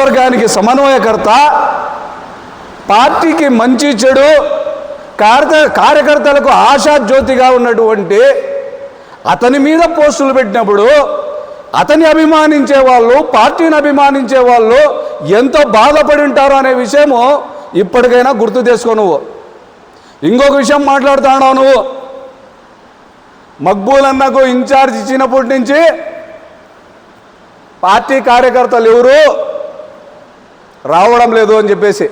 నియోజకవర్గానికి సమన్వయకర్త, పార్టీకి మంచి చెడు కార్యకర్తలకు ఆశాజ్యోతిగా ఉన్నటువంటి అతని మీద పోస్టులు పెట్టినప్పుడు అతన్ని అభిమానించే వాళ్ళు, పార్టీని అభిమానించే వాళ్ళు ఎంతో బాధపడి ఉంటారు అనే విషయము ఇప్పటికైనా గుర్తు తెచ్చుకో. నువ్వు ఇంకొక విషయం మాట్లాడుతున్నావు. నువ్వు మక్బూల్ అన్నకు ఇన్ఛార్జ్ ఇచ్చినప్పటి నుంచి పార్టీ కార్యకర్తలు ఎవరు రావడం లేదు అని చెప్పేసి,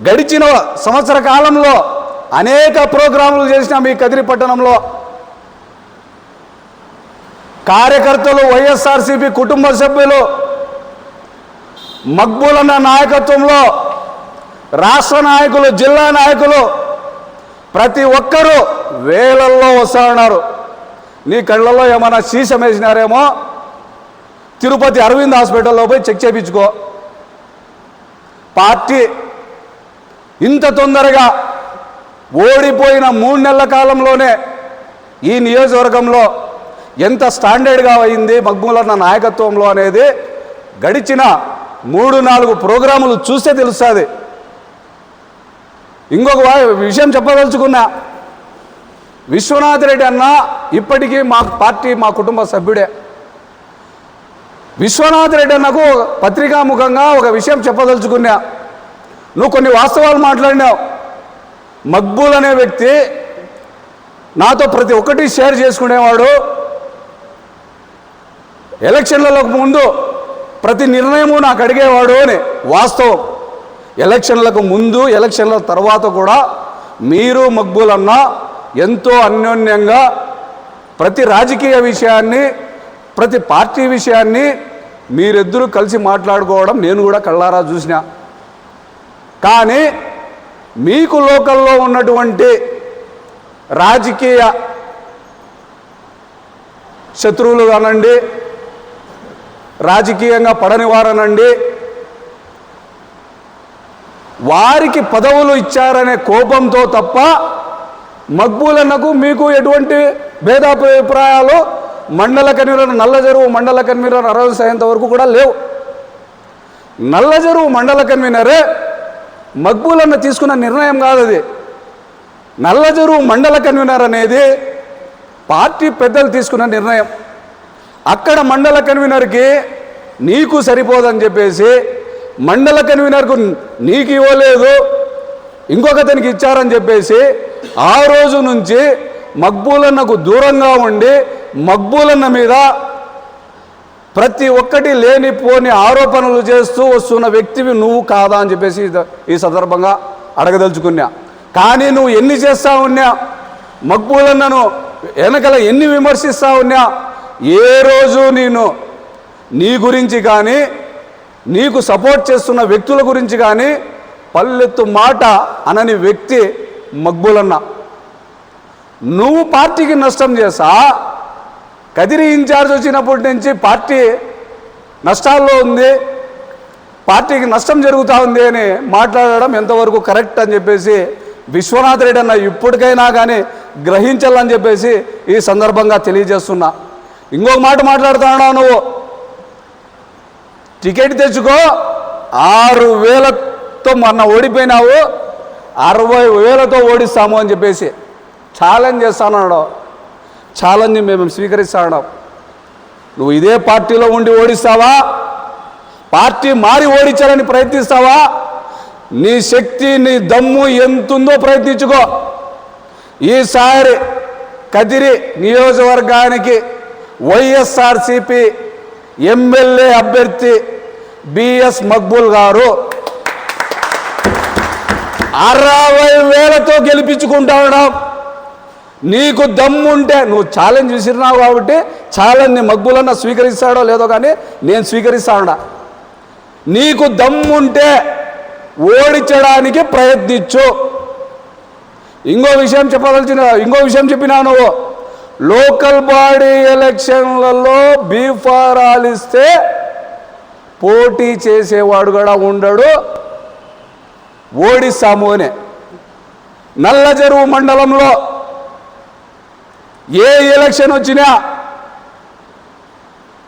గడిచిన సంవత్సర కాలంలో అనేక ప్రోగ్రాములు చేసిన మీ కదిరి పట్టణంలో కార్యకర్తలు, వైఎస్ఆర్సీపీ కుటుంబ సభ్యులు, మక్బూల్ అన్న నాయకత్వంలో రాష్ట్ర నాయకులు, జిల్లా నాయకులు ప్రతి ఒక్కరూ వేలల్లో వస్తున్నారు. నీ కళ్ళల్లో ఏమైనా సీసం వేసినారేమో, తిరుపతి అరవింద్ హాస్పిటల్లో పోయి చెక్ చేయించుకో. పార్టీ ఇంత తొందరగా ఓడిపోయిన 3 నెలల కాలంలోనే ఈ నియోజకవర్గంలో ఎంత స్టాండర్డ్గా అయింది మక్బూల్ అన్న నాయకత్వంలో అనేది గడిచిన 3-4 ప్రోగ్రాములు చూస్తే తెలుస్తుంది. ఇంకొక విషయం చెప్పదలుచుకున్నా, విశ్వనాథ్ రెడ్డి అన్న ఇప్పటికీ మా పార్టీ, మా కుటుంబ సభ్యుడే. విశ్వనాథ్ రెడ్డి అన్నకు పత్రికాముఖంగా ఒక విషయం చెప్పదలుచుకున్నా. నువ్వు కొన్ని వాస్తవాలు మాట్లాడినావు. మక్బూల్ అనే వ్యక్తి నాతో ప్రతి ఒక్కటి షేర్ చేసుకునేవాడు. ఎలక్షన్లకు ముందు ప్రతి నిర్ణయము నాకు అడిగేవాడు అని వాస్తవం. ఎలక్షన్లకు ముందు, ఎలక్షన్ల తర్వాత కూడా మీరు మక్బూల్ అన్న ఎంతో అన్యోన్యంగా ప్రతి రాజకీయ విషయాన్ని, ప్రతి పార్టీ విషయాన్ని మీరిద్దరూ కలిసి మాట్లాడుకోవడం నేను కూడా కళ్ళారా చూసిన. కానీ మీకు లోకల్లో ఉన్నటువంటి రాజకీయ శత్రువులు కానండి, రాజకీయంగా పడని వారనండి, వారికి పదవులు ఇచ్చారనే కోపంతో తప్ప మక్బూల్ అన్నకు మీకు ఎటువంటి భేదాభిప్రాయాలు మండల కన్వీనర్, నల్లజరువు మండల కన్వీనర్ అరవింద్ సాయంత వరకు కూడా లేవు. నల్లజరువు మండల కన్వీనరే మక్బూల్ అన్న తీసుకున్న నిర్ణయం కాదు అది. నల్లజరువు మండల కన్వీనర్ అనేది పార్టీ పెద్దలు తీసుకున్న నిర్ణయం. అక్కడ మండల కన్వీనర్కి నీకు సరిపోదని చెప్పేసి మండల కన్వీనర్కు నీకు ఇవ్వలేదు, ఇంకొకతనికి ఇచ్చారని చెప్పేసి ఆ రోజు నుంచి మక్బూల్ అన్నకు దూరంగా ఉండి మక్బూల్ అన్న మీద ప్రతి ఒక్కటి లేనిపోని ఆరోపణలు చేస్తూ వస్తున్న వ్యక్తివి నువ్వు కాదా అని చెప్పేసి ఈ సందర్భంగా అడగదలుచుకున్నా. కానీ నువ్వు ఎన్ని చేస్తా ఉన్నా, మక్బూల్ అన్నను వెనకల ఎన్ని విమర్శిస్తా ఉన్నా, ఏ రోజు నేను నీ గురించి కానీ, నీకు సపోర్ట్ చేస్తున్న వ్యక్తుల గురించి కానీ పల్లెత్తు మాట అనని వ్యక్తి మక్బూల్ అన్న. నువ్వు పార్టీకి నష్టం చేసా, కదిరి ఇన్ఛార్జ్ వచ్చినప్పటి నుంచి పార్టీ నష్టాల్లో ఉంది, పార్టీకి నష్టం జరుగుతూ ఉంది అని మాట్లాడడం ఎంతవరకు కరెక్ట్ అని చెప్పేసి విశ్వనాథ్ రెడ్డి అన్న ఇప్పటికైనా కానీ గ్రహించాలని చెప్పేసి ఈ సందర్భంగా తెలియజేస్తున్నా. ఇంకొక మాట మాట్లాడుతున్నావు, నువ్వు టికెట్ తెచ్చుకో, 6,000తో మొన్న ఓడిపోయినావు, 60,000తో ఓడిస్తాము అని చెప్పేసి ఛాలెంజ్ చేస్తాను. ఛాలెంజ్ మేము స్వీకరిస్తాను. నువ్వు ఇదే పార్టీలో ఉండి ఓడిస్తావా, పార్టీ మారి ఓడించాలని ప్రయత్నిస్తావా? నీ శక్తి, నీ దమ్ము ఎంతుందో ప్రయత్నించుకో. ఈసారి కదిరి నియోజకవర్గానికి వైఎస్ఆర్సీపీ ఎమ్మెల్యే అభ్యర్థి బిఎస్ మక్బూల్ గారు 60,000తో గెలిపించుకుంటా ఉన్నాం. నీకు దమ్ముంటే, నువ్వు ఛాలెంజ్ విసిరినావు కాబట్టి ఛాలెంజ్ని మక్బూల్ అన్న స్వీకరిస్తాడో లేదో కానీ నేను స్వీకరిస్తా ఉన్నా. నీకు దమ్ముంటే ఓడించడానికి ప్రయత్నించు. ఇంకో విషయం చెప్పినా, నువ్వు లోకల్ బాడీ ఎలక్షన్లలో బీఫారాలు ఇస్తే పోటీ చేసేవాడు కూడా ఉండడు, ఓడిస్తాము అని. నల్లజరువు మండలంలో ఏ ఎలక్షన్ వచ్చినా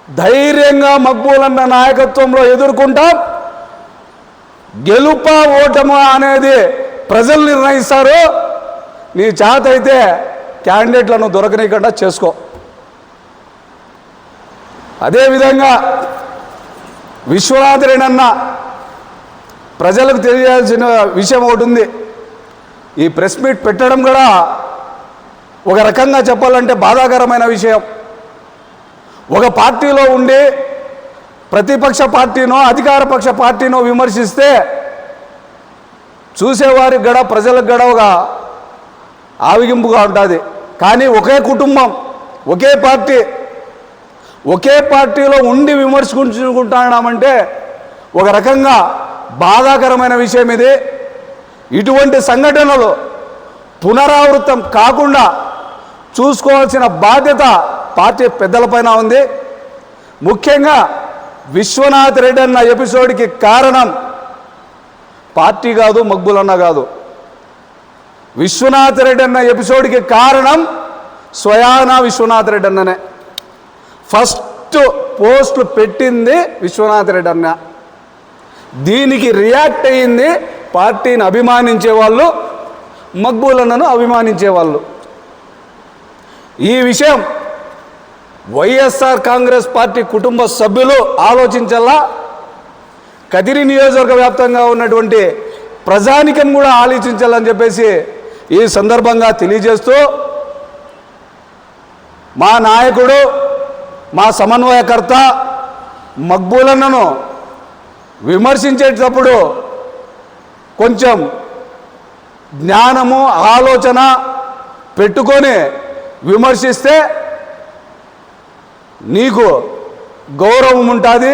ధైర్యంగా మక్బూలన్న నాయకత్వంలో ఎదుర్కొంటాం. గెలుప ఓటము అనేది ప్రజలు నిర్ణయిస్తారు. నీ చేత అయితే క్యాండిడేట్లను దొరకనీయకుండా చేసుకో. అదేవిధంగా విశ్వనాథ్ రెడ్డి అన్న ప్రజలకు తెలియాల్సిన విషయం ఒకటి ఉంది. ఈ ప్రెస్ మీట్ పెట్టడం కూడా ఒక రకంగా చెప్పాలంటే బాధాకరమైన విషయం. ఒక పార్టీలో ఉండి ప్రతిపక్ష పార్టీనో అధికార పక్ష పార్టీనో విమర్శిస్తే చూసేవారికి కూడా ప్రజలకు కూడా ఒక ఆవిగింపుగా ఉంటుంది. కానీ ఒకే కుటుంబం, ఒకే పార్టీలో ఉండి విమర్శించుకుంటున్నామంటే ఒక రకంగా బాధాకరమైన విషయం ఇది. ఇటువంటి సంఘటనలు పునరావృతం కాకుండా చూసుకోవాల్సిన బాధ్యత పార్టీ పెద్దలపైన ఉంది. ముఖ్యంగా విశ్వనాథ్ రెడ్డి అన్న ఎపిసోడ్కి కారణం పార్టీ కాదు, మక్బూలన్న కాదు. విశ్వనాథ్ రెడ్డి అన్న ఎపిసోడ్కి కారణం స్వయానా విశ్వనాథ్ రెడ్డి అన్ననే. ఫస్ట్ పోస్టులు పెట్టింది విశ్వనాథ్ రెడ్డి అన్న. దీనికి రియాక్ట్ అయ్యింది పార్టీని అభిమానించే వాళ్ళు, మక్బూలన్నను అభిమానించే వాళ్ళు. ఈ విషయం వైఎస్ఆర్ కాంగ్రెస్ పార్టీ కుటుంబ సభ్యులు ఆలోచించాలా. కదిరి నియోజకవర్గ వ్యాప్తంగా ఉన్నటువంటి ప్రజానికం కూడా ఆలోచించాలని చెప్పేసి ఈ సందర్భంగా తెలియజేస్తూ, మా నాయకుడు, మా సమన్వయకర్త మక్బూలన్నను విమర్శించేటప్పుడు కొంచెం జ్ఞానము ఆలోచన పెట్టుకొని విమర్శిస్తే నీకు గౌరవం ఉంటుంది,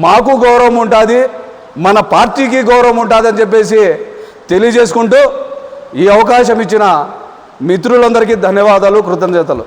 మాకు గౌరవం ఉంటుంది, మన పార్టీకి గౌరవం ఉంటుంది అని చెప్పేసి తెలియజేసుకుంటూ ఈ అవకాశం ఇచ్చిన మిత్రులందరికీ ధన్యవాదాలు, కృతజ్ఞతలు.